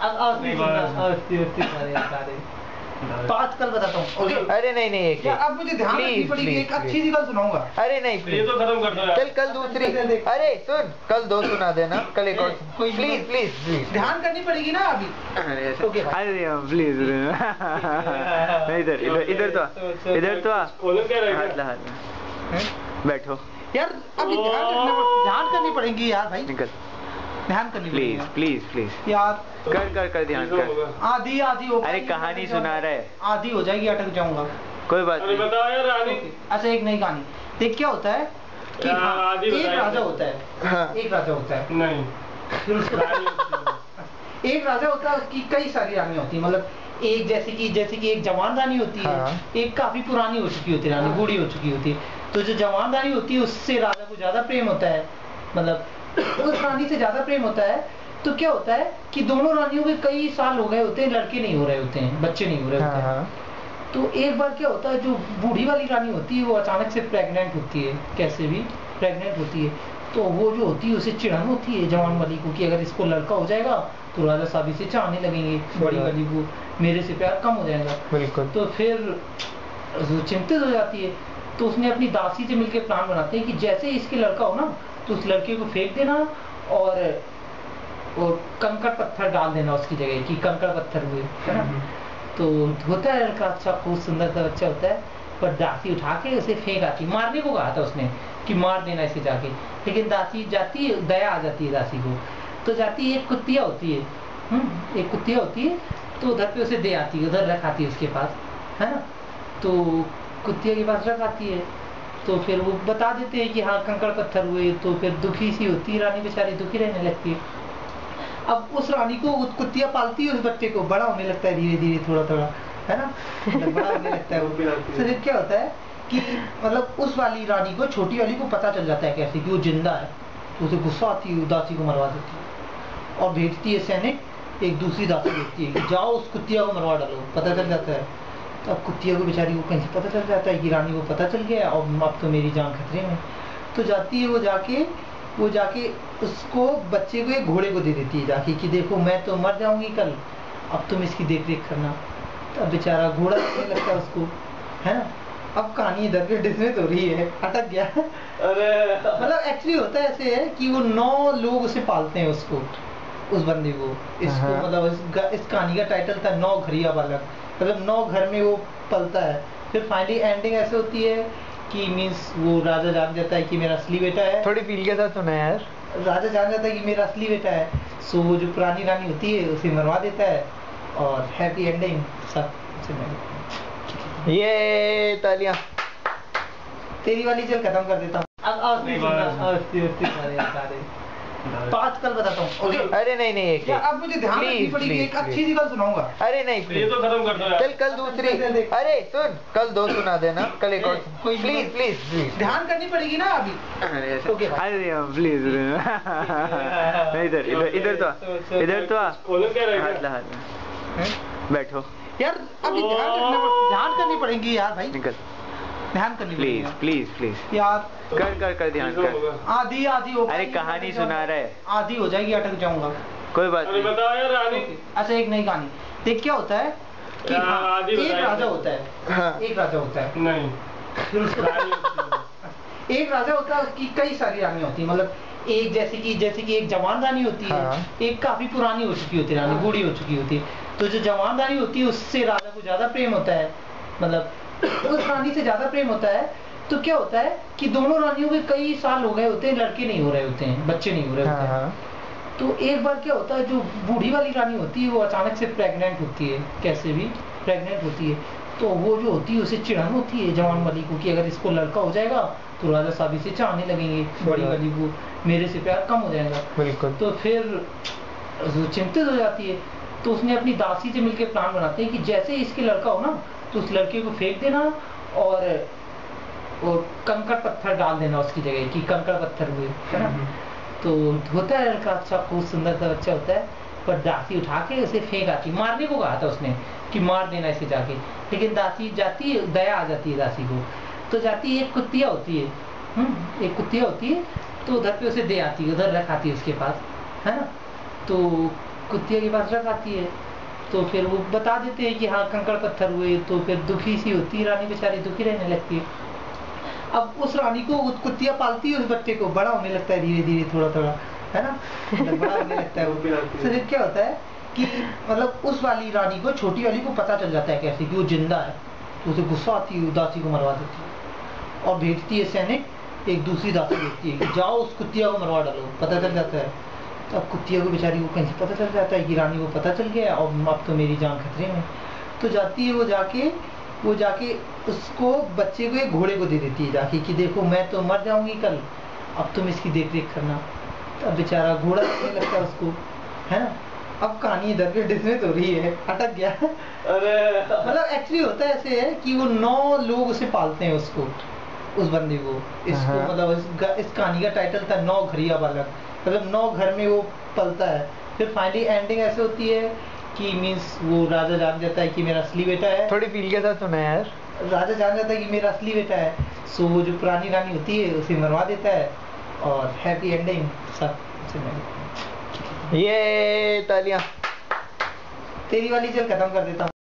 अब तो आजकल बताता हूँ। ओके अरे नहीं नहीं एक अब मुझे ध्यान रखनी पड़ेगी। एक अच्छी सी गल सुनाऊंगा। अरे नहीं ये तो खत्म कर दो यार। कल दूसरी। अरे सुन, कल 2 सुना देना, कल एक और। प्लीज प्लीज प्लीज ध्यान करनी पड़ेगी ना अभी। ओके अरे प्लीज इधर इधर इधर तो इधर तो हाथ ला बैठो यार। अभी ध्यान करनी पड़ेगी यार भाई। निकल ध्यान करनी प्लीज प्लीज प्लीज यार। कर ध्यान कर। आधी हो। अरे कहानी सुना रहे। आधी हो जाएगी, अटक जाऊंगा। कोई बात नहीं। बताओ यार रानी। अच्छा एक नई कहानी देख। क्या होता है कि एक राजा होता है। हाँ। एक राजा होता है। नहीं एक राजा होता है, उसकी कई सारी रानी होती है। मतलब एक जैसे कि एक जवान रानी होती है। हाँ। एक काफी पुरानी हो चुकी होती है रानी, बूढ़ी हो चुकी होती है। तो जो जवान रानी होती है उससे राजा को ज्यादा प्रेम होता है। मतलब उस रानी से ज्यादा प्रेम होता है। तो क्या होता है कि दोनों रानियों के कई साल हो गए होते हैं, लड़के नहीं हो रहे होते हैं, बच्चे नहीं हो रहे होते हैं। तो एक बार क्या होता है, जो बूढ़ी वाली रानी होती है वो अचानक से प्रेग्नेंट होती है। कैसे भी प्रेग्नेंट होती है। तो वो जो होती है उसे चिढ़न होती है जवान वाली को कि अगर इसको लड़का हो जाएगा तो राजा साहब इसे चाहने लगेंगे, बड़ी वाली को मेरे से प्यार कम हो जाएगा। बिल्कुल। तो फिर वो चिंतित हो जाती है। तो उसने अपनी दासी से मिलकर प्लान बनाते हैं कि जैसे इसके लड़का हो ना तो उस लड़के को फेंक देना और कंकड़ पत्थर डाल देना उसकी जगह, कि कंकड़ पत्थर हुए, है ना। तो होता है लड़का अच्छा, खूब सुंदर सा बच्चा होता है। पर दासी उठा के उसे फेंक आती, मारने को कहा था उसने कि मार देना इसे जाके। लेकिन दासी जाती, दया आ जाती है दासी को। तो जाती है, एक कुत्तिया होती है। एक कुत्तिया होती है। तो उधर पे उसे दे आती है, उधर रख आती है उसके पास, है ना। तो कुत्तिया के पास रख आती है। तो फिर वो बता देते हैं कि हाँ कंकड़ पत्थर हुए। तो फिर दुखी सी होती है रानी, बेचारी दुखी रहने लगती है। अब उस रानी को कुत्तिया पालती है, उस बच्चे को बड़ा होने लगता है धीरे धीरे, थोड़ा थोड़ा, है ना। बड़ा होने लगता है वो। फिर क्या होता है कि मतलब उस वाली रानी को, छोटी वाली को पता चल जाता है कैसे कि वो जिंदा है। तो उसे गुस्सा आती है, दासी को मरवा देती है और भेजती है सैनिक। एक दूसरी दासी भेजती है कि जाओ उस कुत्तिया को मरवा डालो। पता चल जाता है। तो अब कुत्तिया को बेचारी को कहीं से पता चल जाता है कि रानी को पता चल गया और अब तो मेरी जान खतरे में। तो जाती है वो जाके उसको, बच्चे को, एक घोड़े को दे देती है जाके कि देखो मैं तो मर जाऊंगी कल, अब तुम इसकी देख रेख करना। तो अब बेचारा घोड़ा लगने लगता है उसको, है ना। अब कहानी इधर पे डिसमिस हो रही है, अटक गया। अरे मतलब एक्चुअली होता है ऐसे है कि वो 9 लोग उसे पालते हैं, उसको, उस बंदे को। इसको मतलब इस कहानी का टाइटल था 9 घरिया बालक। मतलब 9 घर में वो पलता है। फिर फाइनली एंडिंग ऐसे होती है कि मीन्स वो राजा जान जाता है कि मेरा असली बेटा है। थोड़ी फील के साथ सुना यार। राजा जान जाता है कि मेरा असली बेटा है। सो वो जो पुरानी रानी होती है उसे मरवा देता है और हैप्पी एंडिंग सब। ये तालियां। तेरी वाली चल खत्म कर देता हूँ। तो आजकल बताता हूँ। ओके अरे नहीं नहीं एक अब मुझे ध्यान रखनी पड़ेगी। एक अच्छी सी गल सुनाऊंगा। अरे नहीं ये तो खत्म कर दो यार। कल दूसरी। अरे सुन, कल 2 सुना देना, कल एक और। प्लीज प्लीज प्लीज ध्यान करनी पड़ेगी ना अभी। ओके अरे प्लीज इधर तो हाथ ला बैठो यार। अभी ध्यान करनी पड़ेगी यार भाई। निकल ध्यान करनी प्लीज प्लीज प्लीज यार। कर ध्यान कर। आधी हो। अरे कहानी सुना रहे। आधी हो जाएगी, अटक जाऊंगा। कोई बात नहीं। बताओ यार रानी। अच्छा एक नई कहानी देख। क्या होता है कि एक राजा होता है। हाँ। एक राजा होता है। नहीं एक राजा होता है, उसकी कई सारी रानी होती है। मतलब एक जैसे कि एक जवान रानी होती है। हाँ। एक काफी पुरानी हो चुकी होती है रानी, बूढ़ी हो चुकी होती है। तो जो जवान रानी होती है उससे राजा को ज्यादा प्रेम होता है। मतलब उस रानी से ज्यादा प्रेम होता है। तो क्या होता है कि दोनों रानियों के कई साल हो गए होते हैं, लड़के नहीं हो रहे होते हैं, बच्चे नहीं हो रहे होते हैं। तो एक बार क्या होता है, जो बूढ़ी वाली रानी होती है वो अचानक से प्रेग्नेंट होती है। कैसे भी प्रेग्नेंट होती है। तो वो जो होती है उसे चिढ़न होती है जवान वाली को कि अगर इसको लड़का हो जाएगा तो राजा साहब इसे चाहने लगेंगे, बड़ी वाली को मेरे से प्यार कम हो जाएगा। बिल्कुल। तो फिर वो चिंतित हो जाती है। तो उसने अपनी दासी से मिलकर प्लान बनाते हैं कि जैसे इसके लड़का हो ना तो उस लड़के को फेंक देना और कंकड़ पत्थर डाल देना उसकी जगह, कि कंकड़ पत्थर हुए, है ना। तो होता है लड़का अच्छा, खूब सुंदर सा बच्चा होता है। पर दासी उठा के उसे फेंक आती, मारने को कहा था उसने कि मार देना इसे जाके। लेकिन दासी जाती, दया आ जाती है दासी को। तो जाती है, एक कुत्तिया होती है। एक कुत्तिया होती है। तो उधर पे उसे दे आती है, उधर रख आती है उसके पास, है ना। तो कुतिया के पास रख आती है, तो फिर वो बता देते हैं कि हाँ कंकड़ पत्थर हुए, तो फिर दुखी सी होती है रानी, बेचारी दुखी रहने लगती है। अब उस रानी को उस कुतिया पालती है, उस बच्चे को बड़ा होने लगता है धीरे धीरे, थोड़ा थोड़ा, है ना, मतलब बड़ा होने लगता है वो। तो फिर क्या होता है कि मतलब उस वाली रानी को, छोटी वाली को पता चल जाता है कैसे कि वो जिंदा है, तो उसे गुस्सा आती है, दासी को मरवा देती है और भेजती है सैनिक, एक दूसरी दासी भेजती है कि जाओ उस कुतिया को मरवा डालो। पता चल जाता है, तो अब कुतिया को बेचारी को कहीं से पता चल जाता है कि रानी को पता चल गया और अब तो मेरी जान खतरे में। तो जाती है वो जाके उसको, बच्चे को, एक घोड़े को दे देती है जाके कि देखो मैं तो मर जाऊंगी कल, अब तुम इसकी देख रेख करना। तो अब बेचारा घोड़ा लगने लगता है उसको, है ना। अब कहानी इधर पे डिसमिस हो रही है, अटक गया। अरे मतलब एक्चुअली होता ऐसे है कि वो 9 लोग उसे पालते हैं, उसको, उस बंदे को, इसको, मतलब इस कहानी का टाइटल था 9 घरिया बालक, मतलब 9 घर में वो पलता है। फिर फाइनली एंडिंग ऐसे होती है कि मीन्स वो राजा जान जाता है कि मेरा असली बेटा है। थोड़ी फील के साथ सुना है यार। राजा जान जाता है कि मेरा असली बेटा है, सो वो जो पुरानी रानी होती है उसे मरवा देता है और हैप्पी एंडिंग सब। ये तालियां। तेरी वाली चल खत्म कर देता हूँ।